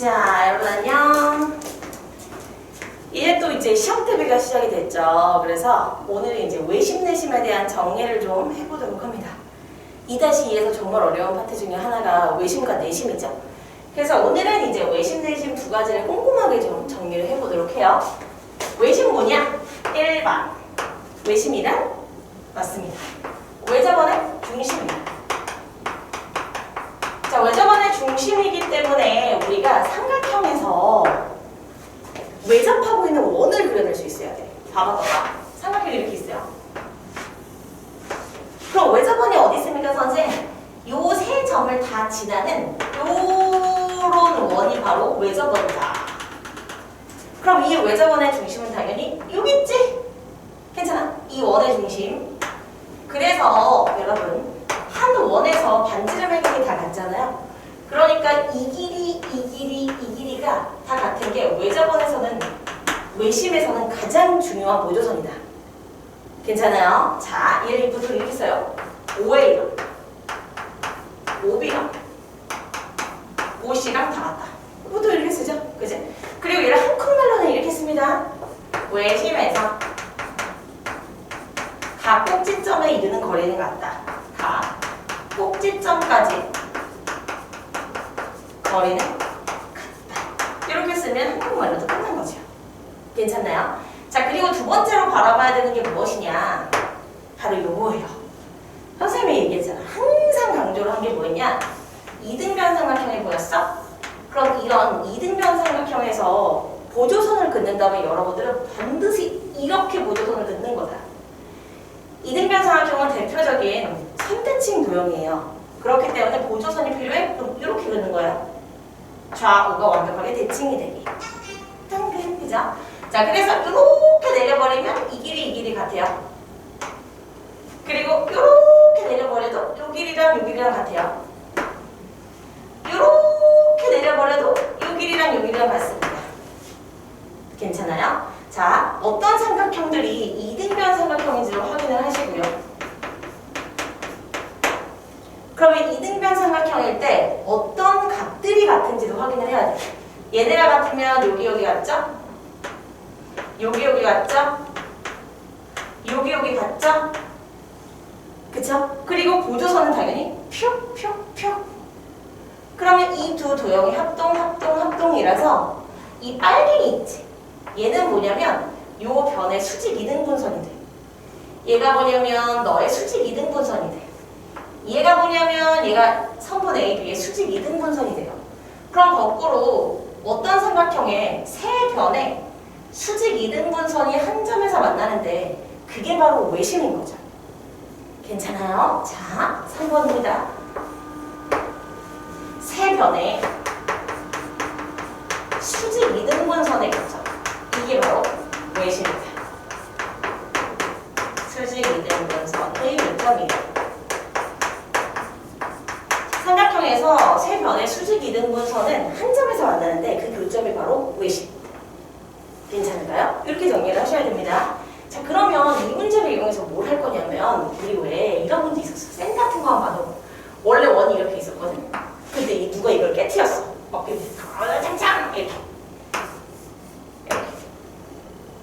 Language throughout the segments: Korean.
자, 여러분 안녕. 이제 또 시험 대비가 시작이 됐죠. 그래서 오늘은 외심 내심에 대한 정리를 좀 해보도록 합니다. 2-2에서 정말 어려운 파트 중에 하나가 외심과 내심이죠. 그래서 오늘은 외심 내심 두 가지를 꼼꼼하게 좀 정리를 해보도록 해요. 외심 뭐냐? 1번. 외심이란? 맞습니다. 외접원의 중심입니다. 자, 외접원의 중심이기 때문에 우리가 삼각형에서 외접하고 있는 원을 그려낼 수 있어야 돼. 봐봐. 삼각형이 이렇게 있어요. 그럼 외접원이 어디 있습니까, 선생님? 요 세 점을 다 지나는 요런 원이 바로 외접원이다. 그럼 이 외접원의 중심은 당연히 여기 있지? 괜찮아? 이 원의 중심. 그래서 여러분 한 원에서 반지름의 길이 다 같잖아요. 그러니까 이 길이가 다 같은 게 외접원에서는 외심에서는 가장 중요한 보조선이다. 괜찮아요? 자, 얘를 보통 이렇게 써요. 5A랑 5B랑 5C랑 다 같다. 보통 이렇게 쓰죠? 그지? 그리고 얘를 한국말로는 이렇게 씁니다. 외심에서 각 꼭지점에 이르는 거리는 같다. 각 꼭지점까지 거리는 같다. 이렇게 쓰면 한국말로도 끝난 거죠. 괜찮나요? 자, 그리고 두 번째로 바라봐야 되는 게 무엇이냐? 바로 요거예요. 선생님이 얘기했잖아. 항상 강조를 한 게 뭐였냐? 이등변 삼각형이 보였어? 그럼 이런 이등변 삼각형에서 보조선을 긋는다면 여러분들은 반드시 이렇게 보조선을 긋는 거다. 이등변 삼각형은 대표적인 선대칭 도형이에요. 그렇기 때문에 보조선이 필요해? 그럼 이렇게 긋는 거야. 좌우가 완벽하게 대칭이 되기. 탕금, 그죠? 자, 그래서 이렇게 내려버리면 이 길이 같아요. 그리고 이렇게 내려버려도 이 길이랑 이 길이랑 같아요. 이렇게 내려버려도 이 길이랑 이 길이랑 같습니다. 괜찮아요? 자, 어떤 삼각형들이 이등변 삼각형인지를 확인을 하시고요. 그러면 이등변 삼각형일 때 어떤 각들이 같은지도 확인을 해야 돼요. 얘네가 같으면 여기 같죠? 여기 같죠? 여기 같죠? 그쵸? 그리고 보조선은 당연히 표. 그러면 이 두 도형이 합동이라서 이 빨갱이 있지? 얘는 뭐냐면 요 변의 수직 이등분선이 돼. 얘가 뭐냐면 너의 수직 이등분선이 돼. 얘가 뭐냐면 얘가 선분 AB의 수직 이등분선이 돼요. 그럼 거꾸로 어떤 삼각형에 세 변의 수직 이등분선이 한 점에서 만나는데 그게 바로 외심인 거죠. 괜찮아요? 자, 3번입니다. 세 변의 수직 이등분선의 교점. 이게 바로 외심입니다. 수직 이등분선의 교점이에요. 삼각형에서 세 변의 수직 이등분선은 한 점에서 만나는데 그 교점이 바로 외심. 괜찮을까요? 이렇게 정리를 하셔야 됩니다. 자, 그러면 이 문제를 이용해서 뭘 할 거냐면 우리 왜 이런 문제 있었어. 쌤 같은 거만 봐도 원래 원이 이렇게 있었거든. 근데 누가 이걸 깨트렸어. 막 이렇게 짱짱 이렇게.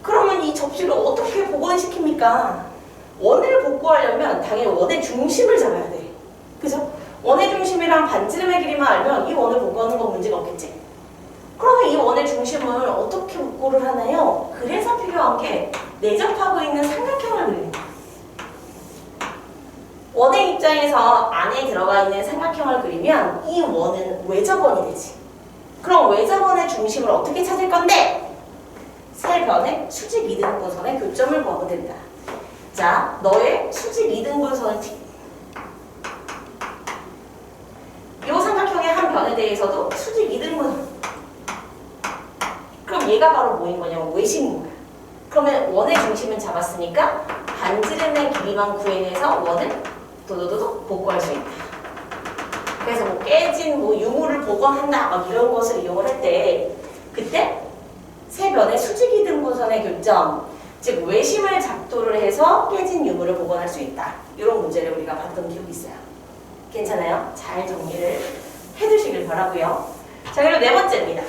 그러면 이 접시를 어떻게 복원시킵니까? 원을 복구하려면 당연히 원의 중심을 잡아야 돼. 그죠? 원의 중심이랑 반지름의 길이만 알면 이 원을 복구하는 건 문제가 없겠지? 그러면 이 원의 중심을 어떻게 복구를 하나요? 그래서 필요한 게 내접하고 있는 삼각형을 그리는 거예요. 원의 입장에서 안에 들어가 있는 삼각형을 그리면 이 원은 외접원이 되지. 그럼 외접원의 중심을 어떻게 찾을 건데? 세 변의 수직 이등분선의 교점을 구하면 된다. 자, 너의 수직 이등분선은 이 삼각형의 한 변에 대해서도 수직 이등분선. 그럼 얘가 바로 뭐인 거냐면 외심인 거야. 그러면 원의 중심은 잡았으니까 반지름의 길이만 구해내서 원을 도도도도 복구할 수 있다. 그래서 뭐 깨진 유물을 복원한다 막 이런 것을 이용을 할 때 그때 세 변의 수직 이등분선의 교점, 즉 외심을 작도를 해서 깨진 유물을 복원할 수 있다. 이런 문제를 우리가 봤던 기억이 있어요. 괜찮아요? 잘 정리를 해두시길 바라고요. 자, 그리고 네 번째입니다.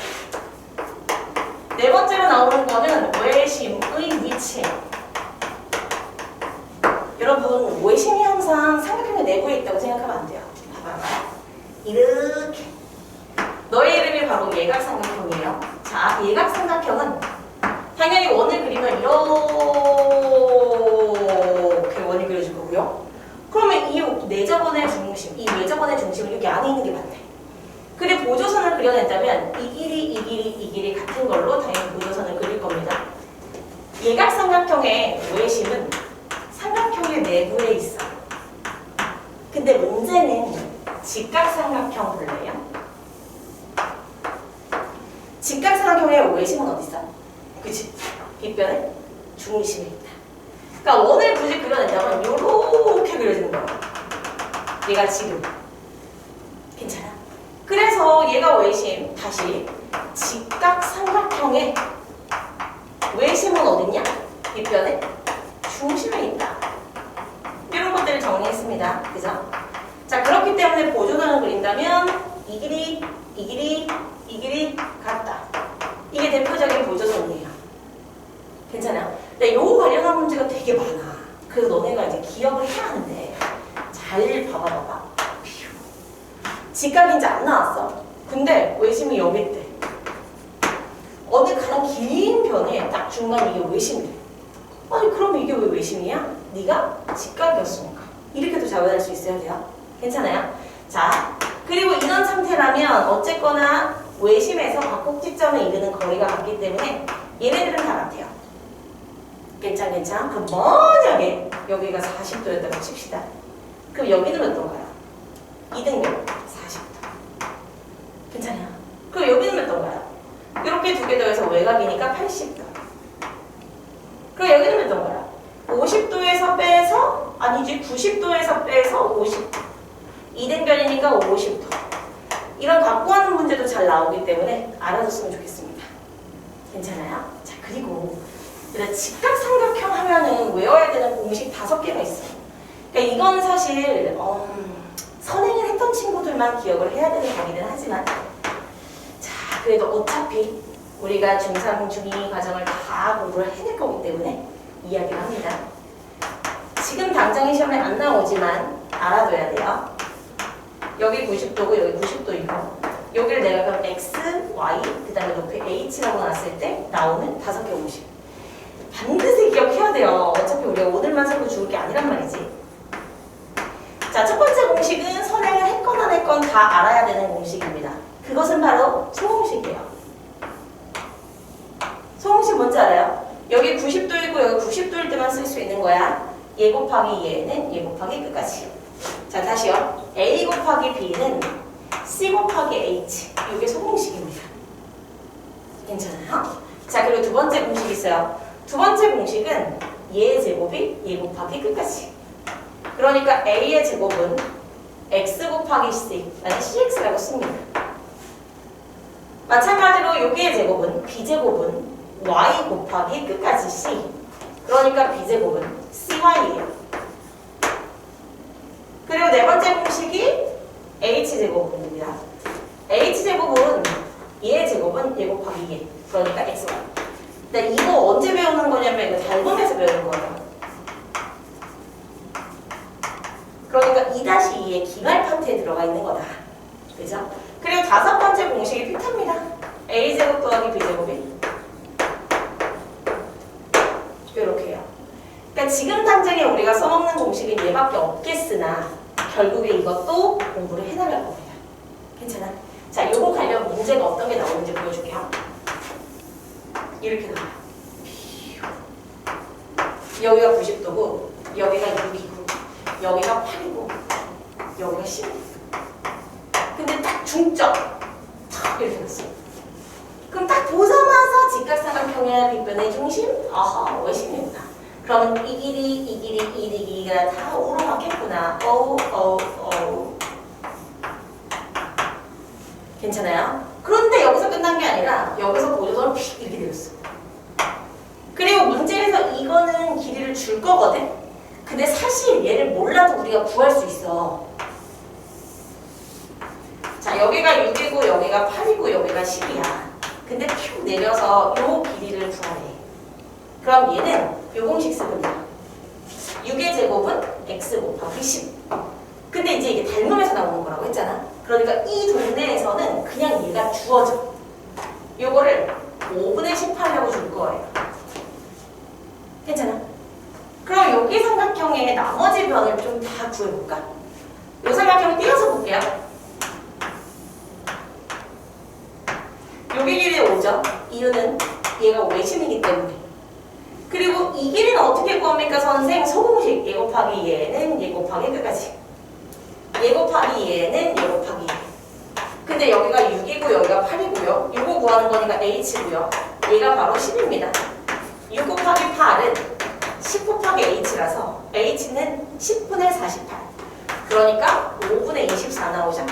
네 번째로 나오는 거는 외심의 위치. 여러분, 외심이 항상 삼각형의 내부에 있다고 생각하면 안 돼요. 봐봐. 이렇게. 너의 이름이 바로 예각삼각형이에요. 자, 예각삼각형은 당연히 원을 그리면 이렇게 원이 그려질 거고요. 그러면 이 내접원의 중심, 이 외접원의 중심은 여기 안에 있는 게 맞네. 그리고 보조선을 그려낸다면 이 길이, 이 길이, 이 길이 같은 걸로 당연히 보조선을 그릴 겁니다. 예각삼각형의 외심은 삼각형의 내부에 있어. 근데 문제는 직각삼각형 볼래요? 직각삼각형의 외심은 어디 있어? 그치? 빗변의 중심에 있다. 그러니까 원을 굳이 그려낸다면 요렇게 그려지는 거야. 얘가 지금. 괜찮아? 그래서 얘가 외심. 다시 직각삼각형의 외심은 어딨냐? 빗변의 중심에 있다. 이런 것들을 정리했습니다. 그죠? 자, 그렇기 때문에 보조선을 그린다면 이 길이, 이 길이, 이 길이 같다. 이게 대표적인 보조선이에요. 괜찮아요? 근데 요거 관련한 문제가 되게 많아. 그래서 너네가 이제 기억을 해야 하는데 잘 봐봐. 직각이 이제 안 나왔어. 근데 외심이 여기 있대. 어느 가장 긴 변에 딱 중간 이게 외심이래. 아니 그럼 이게 왜 외심이야? 네가 직각이었으니까. 이렇게도 잡아낼 수 있어야 돼요. 괜찮아요? 자, 그리고 이런 상태라면 어쨌거나 외심에서 각곡지점에 이르는 거리가 같기 때문에 얘네들은 다 같아요. 괜찮? 그럼 만약에 여기가 40도였다고 칩시다. 그럼 여기는 어떤가요? 이등변 40도. 괜찮아요? 그럼 여기는 몇 도인가요? 이렇게 두 개 더해서 외곽이니까 80도. 그럼 여기는 몇 도인가요? 50도에서 빼서 아니지 90도에서 빼서 50도. 이등변이니까 50도. 이런 갖고 하는 문제도 잘 나오기 때문에 알아줬으면 좋겠습니다. 괜찮아요? 자, 그리고 직각삼각형 하면은 외워야 되는 공식 5개가 있어요. 그러니까 이건 사실 선행을 했던 친구들만 기억을 해야 되는 거기는 하지만 자, 그래도 어차피 우리가 중3, 중2 과정을 다 공부를 해낼 거기 때문에 이야기를 합니다. 지금 당장의 시험에 안 나오지만 알아둬야 돼요. 여기 90도고 여기 90도이고 여기를 내가 그럼 x, y, 그 다음에 높이 h라고 놨을 때 나오는 5개 공식 반드시 기억해야 돼요. 어차피 우리가 오늘만 살고 죽을 게 아니란 말이지. 자, 첫 번째 공식은 선행을 했건 안 했건 다 알아야 되는 공식입니다. 그것은 바로 소공식이에요. 소공식 뭔지 알아요? 여기 90도이고 여기 90도일 때만 쓸 수 있는 거야. 얘 곱하기 얘는 얘 곱하기 끝까지. 자, 다시요. A 곱하기 B는 C 곱하기 H. 이게 소공식입니다. 괜찮아요? 자, 그리고 두 번째 공식이 있어요. 두 번째 공식은 얘의 제곱이 얘 곱하기 끝까지. 그러니까 A의 제곱은 X 곱하기 C, 아니 CX라고 씁니다. 마찬가지로 여기의 제곱은 B제곱은 Y 곱하기 끝까지 C. 그러니까 B제곱은 CY예요. 그리고 네 번째 공식이 H제곱입니다. H제곱은 얘의 제곱은 얘 곱하기 얘. 그러니까 XY. 근데 이거 언제 배우는 거냐면 이거 닮음에서 배우는 거예요. 그러니까 2-2의 기말 파트에 들어가 있는 거다. 그죠? 그리고 다섯 번째 공식이 필터입니다. A제곱 더하기 B제곱이 이렇게 해요. 그러니까 지금 당장에 우리가 써먹는 공식은 얘밖에 없겠으나 결국에 이것도 공부를 해나갈 겁니다. 괜찮아? 자, 요거 관련 문제가 어떤 게 나오는지 보여줄게요. 이렇게 나와요. 여기가 90도고 여기가 6이고 여기가 8이고 여기가 10. 근데 딱 중점 탁 이렇게 났어요. 그럼 딱 보자마자 직각삼각형의 빗변의 중심? 아하, 외심이구나. 그러면 이 길이, 이 길이, 이 길이가 다 오로 바뀌었구나. 괜찮아요? 그런데 여기서 끝난 게 아니라 여기서 보조선을 픽 이렇게 내렸어. 그리고 문제에서 이거는 길이를 줄 거거든? 근데 사실 얘를 몰라도 우리가 구할 수 있어. 자, 여기가 6이고 여기가 8이고 그럼 얘는 요 공식 쓰면 돼요. 6의 제곱은 x 곱하기 10. 근데 이제 이게 닮으면서 나오는 거라고 했잖아. 그러니까 이 동네에서는 그냥 얘가 주어져. 요거를 5분의 18이라고 줄 거예요. 괜찮아? 그럼 여기 삼각형의 나머지 변을 좀 다 구해볼까? 요 삼각형 띄어서 볼게요. 여기 길이 5죠? 이유는 얘가 외심이기 때문에. 그리고 이 길이는 어떻게 구합니까, 선생? 소공식. 얘 곱하기 얘는 얘 곱하기 끝까지. 얘 곱하기 얘는 얘 곱하기 얘. 근데 여기가 6이고 여기가 8이고요. 이거 구하는 거니까 h고요. 얘가 바로 10입니다. 6 곱하기 8은 10 곱하기 h라서 h는 10분의 48. 그러니까 5분의 24 나오죠?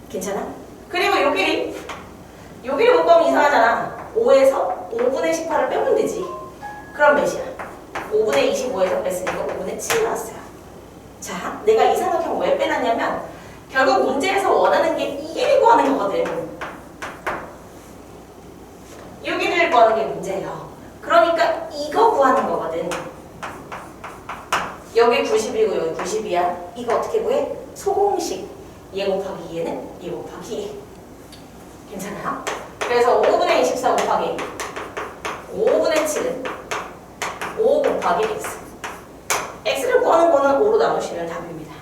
괜찮아? 그리고 요 길이 못 보면 이상하잖아. 5에서 5분의 18을 빼면 되지. 그럼 몇이야? 5분의 25에서 뺐으니까 5분의 7 나왔어요. 자, 내가 이 삼각형 왜 빼놨냐면 결국 문제에서 원하는 게 이 길이 구하는 거거든. 이 길이를 구하는 게 문제예요. 그러니까 이거 구하는 거거든. 여기 90이고 여기 90이야. 이거 어떻게 구해? 소공식. 얘 곱하기 얘는 얘 곱하기 얘. 괜찮아요? 그래서 5분의 24 곱하기 5분의 7은 5 곱하기 x. x를 구하는 거는 5로 나누시면 답입니다.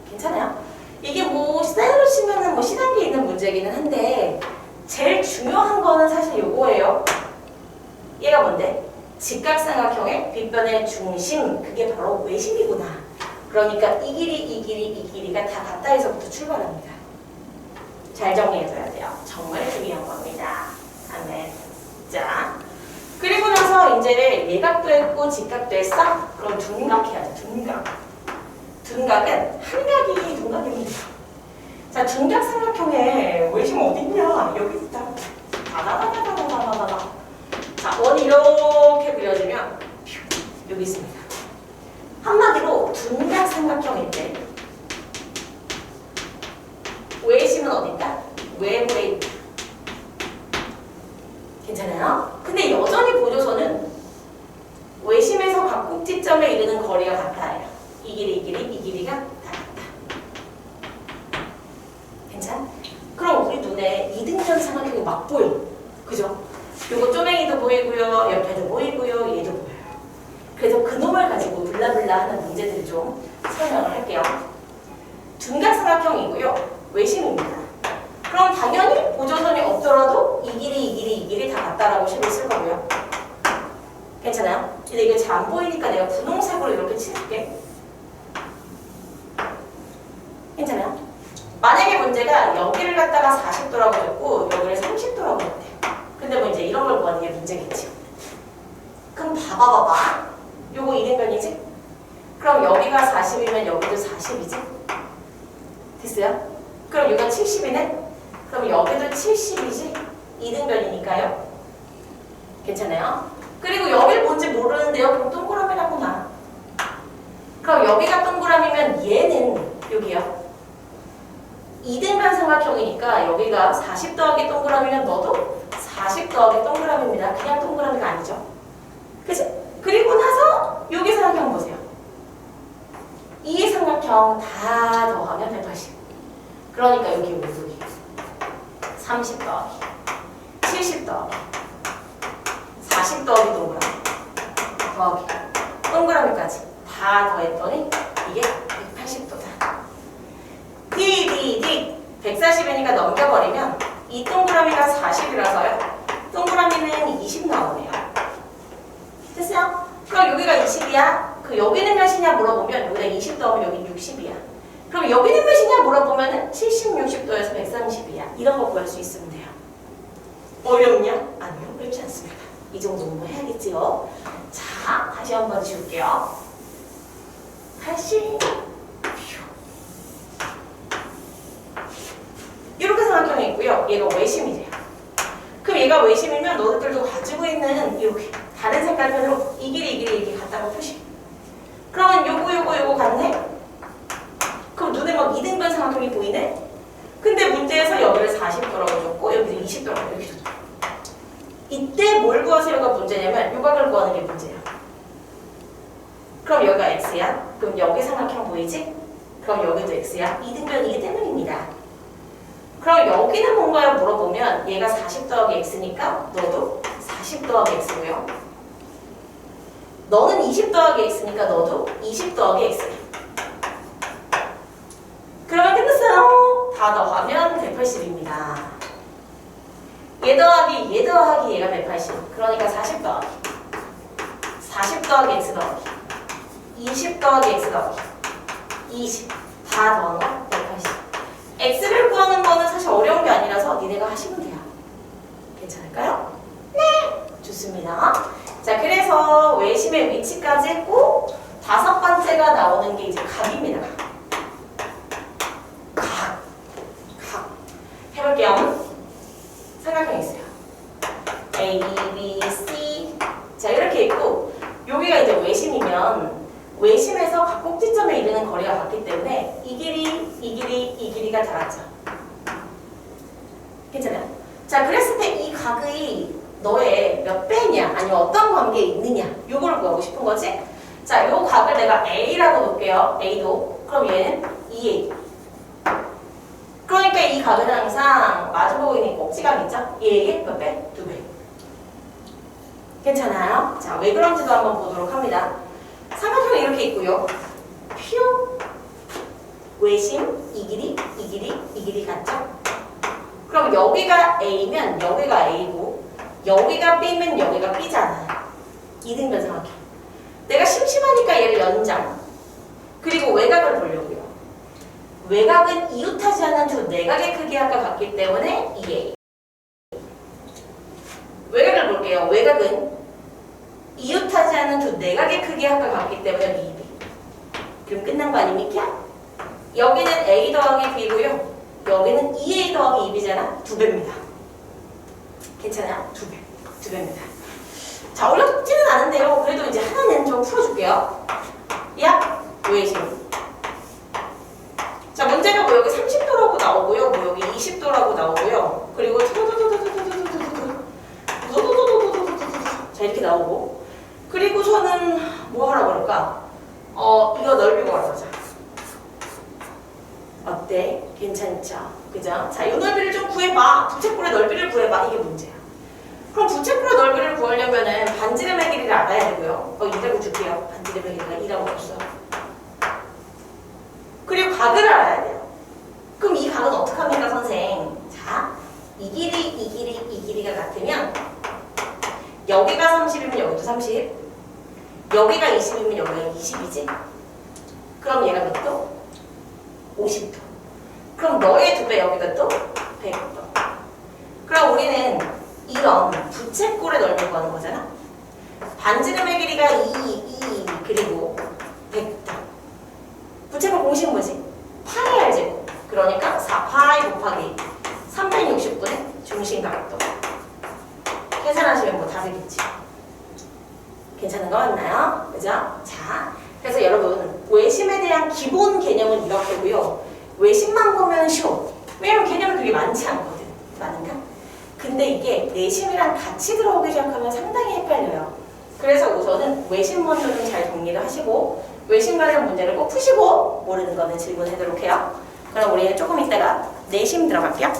괜찮아요? 이게 뭐 셀로 치면은 뭐 시단계에 있는 문제기는 한데 제일 중요한 거는 사실 요거예요. 얘가 뭔데? 직각삼각형의 빗변의 중심, 그게 바로 외심이구나. 그러니까 이 길이가 다 같다 해서부터 출발합니다. 잘 정리해줘야 돼요. 정말 중요한 겁니다. 아멘. 자, 그리고 나서 이제 예각도 했고 직각도 했어? 그럼 둔각 해야죠. 둔각. 둔각은 한각이 둔각입니다. 자, 둔각 삼각형에 외심 어딨냐? 여기 있다. 다다다다다다다다. 자, 원이 이렇게 그려지면 여기 있습니다. 한마디로 둔각 삼각형일 때 외심은 어딘가? 외부에 있다. 괜찮아요? 근데 여전히 보조선은 외심에서 각 꼭지점에 이르는 거리가 같아요. 이 길이가 다 같다. 괜찮아? 그럼 우리 눈에 이등변 삼각형이 막 보여. 그죠? 요거 쪼맹이도 보이고요. 옆에도 보이고요. 얘도 보여요. 그래서 그놈을 가지고 블라블라 하는 문제들을 좀 설명을 할게요. 둔각 삼각형이고요. 외심입니다. 그럼 당연히 보조선이 없더라도 이 길이 다 같다라고 식을 쓸 거고요. 괜찮아요? 근데 이게 잘 안 보이니까 내가 분홍색으로 이렇게 칠할게. 괜찮아요? 만약에 문제가 여기를 갖다가 40도라고 줬고 여기를 30도라고 줬대. 근데 뭐 이제 이런 걸 구하는 게 문제겠지. 그럼 봐봐. 요거 이등변이지? 그럼 여기가 40이면 여기도 40이지? 됐어요? 그럼 여기가 70이네? 그럼 여기도 70이지? 이등변이니까요. 괜찮아요? 그리고 여길 뭔지 모르는데요. 그럼 동그라미라고 나. 그럼 여기가 동그라미면 얘는 여기요. 이등변 삼각형이니까 여기가 40 더하기 동그라미면 너도 40 더하기 동그라미입니다. 그냥 동그라미가 아니죠. 그치? 그리고 나서 여기 삼각형 보세요. 이 삼각형 다 더하면 180. 그러니까 여기 30 더하기 70 더하기 40 더하기 동그라미 더하기 동그라미까지 다 더했더니 이게 180도다. D 140이니까 넘겨버리면 이 동그라미가 40이라서요. 동그라미는 20 나오네요. 됐어요? 그럼 여기가 20이야? 그 여기는 몇이냐 물어보면 여기다 20 더하면 여기 60이야. 그럼 여기는 몇이냐 물어보면 70, 60도에서 130이야. 이런 거 구할 수 있으면 돼요. 어렵냐? 아니요, 어렵지 않습니다. 이 정도는 해야겠지요. 자, 다시 한번 지울게요. 80. 이렇게 삼각형이 있고요. 얘가 외심이래요. 그럼 얘가 외심이면 너희들도 가지고 있는 이렇게 다른 색깔편으로 이 길이 이렇게 같다고 표시. 그러면 요거 같네? 그럼 눈에 막 이등변 삼각형이 보이네? 근데 문제에서 여기를 40도라고 줬고 여기를 20도라고 이렇게 줬죠. 이때 뭘 구하세요가 문제냐면 요 각을 구하는 게 문제야. 그럼 여기가 x야. 그럼 여기 삼각형 보이지? 그럼 여기도 x야. 이등변이기 때문입니다. 그럼 여기는 뭔가요? 물어보면 얘가 40 더하기 x니까 너도 40 더하기 x고요. 너는 20 더하기 x니까 너도 20 더하기 x. 그러면 끝났어요. 다 더하면 180입니다. 얘 더하기 얘가 180. 그러니까 40 더하기 40 더하기 x 더하기 20 더하기 x 더하기 20 다 더한 거 180. x를 구하는 거는 사실 어려운 게 아니라서 니네가 하시면 돼요. 괜찮을까요? 네! 좋습니다. 자, 그래서 외심의 위치까지 했고 다섯 번째가 나오는 게 이제 각입니다. 각. 해볼게요. 삼각형이 있어요. A, B, C. 자, 이렇게 있고 여기가 이제 외심이면 외심에서 각 꼭지점에 이르는 거리가 같기 때문에 이 길이가 다 같죠. 괜찮아요? 자, 그랬을 때 이 각의 너의 몇 배냐 아니면 어떤 관계에 있느냐 요걸 구하고 싶은 거지. 자, 요 각을 내가 A라고 놓을게요. A도. 그럼 얘는 2A. 그러니까 이 각은 항상 마주보고 있는 꼭지각이죠. 얘에게 몇 배? 2배. 괜찮아요? 자, 왜 그런지도 한번 보도록 합니다. 삼각형이 이렇게 있고요. 표, 외심, 이 길이 같죠? 그럼 여기가 A면 여기가 A고 여기가 B면 여기가 B잖아요. 이등변 삼각형. 내가 심심하니까 얘를 연장. 그리고 외곽을 보려고요. 외곽은 이웃하지 않는 두 내각의 크기와 같기 때문에 2A. 외곽을 볼게요. 외곽은 이웃하지 않는 두 내각의 크기와 같기 때문에 2B. 그럼 끝난 거 아닙니까? 여기는 A 더하기 B고요. 여기는 2A 더하기 2B잖아. 2배입니다. 괜찮아요? 2배. 2배입니다. 자, 어렵지는 않은데요. 그래도 이제 하나는 좀 풀어줄게요. 약 외심. 자, 문제가 뭐 여기 30도라고 나오고요. 뭐 여기 20도라고 나오고요. 그리고 자, 이렇게 나오고. 그리고 저는 뭐 하라고 그럴까? 이거 넓이고 하자. 어때? 괜찮죠? 그죠? 자, 이 넓이를 좀 구해봐. 부채꼴의 넓이를 구해봐. 이게 문제야. 그럼 부채꼴의 넓이를 구하려면은 반지름의 길이를 알아야 되고요. 2라고 줄게요. 반지름의 길이가 2라고 없어. 그리고 각을 알아야 돼요. 그럼 이 각은 어떻게 합니까, 선생? 자, 이 길이가 같으면 여기가 30이면 여기도 30. 여기가 20이면 여기가 20이지? 그럼 얘가 몇 도? 50도. 그럼 너의 2배 여기가 또 100도. 그럼 우리는 이런 부채꼴의 넓이를 구하는 거잖아. 반지름의 길이가 2 그리고 100도. 부채꼴 공식은 뭐지? 파이 R제곱. 그러니까 4파이 곱하기 360분의 중심각도. 계산하시면 뭐 다 되겠지. 괜찮은 거 맞나요? 그죠? 자, 그래서 여러분 외심에 대한 기본 개념은 이렇게고요. 외심만 보면 쉬워. 왜냐면 개념이 그렇게 많지 않거든. 많은가? 근데 이게 내심이랑 같이 들어오기 시작하면 상당히 헷갈려요. 그래서 우선은 외심 먼저 좀 잘 정리를 하시고 외심 관련 문제를 꼭 푸시고 모르는 거는 질문하도록 해요. 그럼 우리는 조금 이따가 내심 들어갈게요.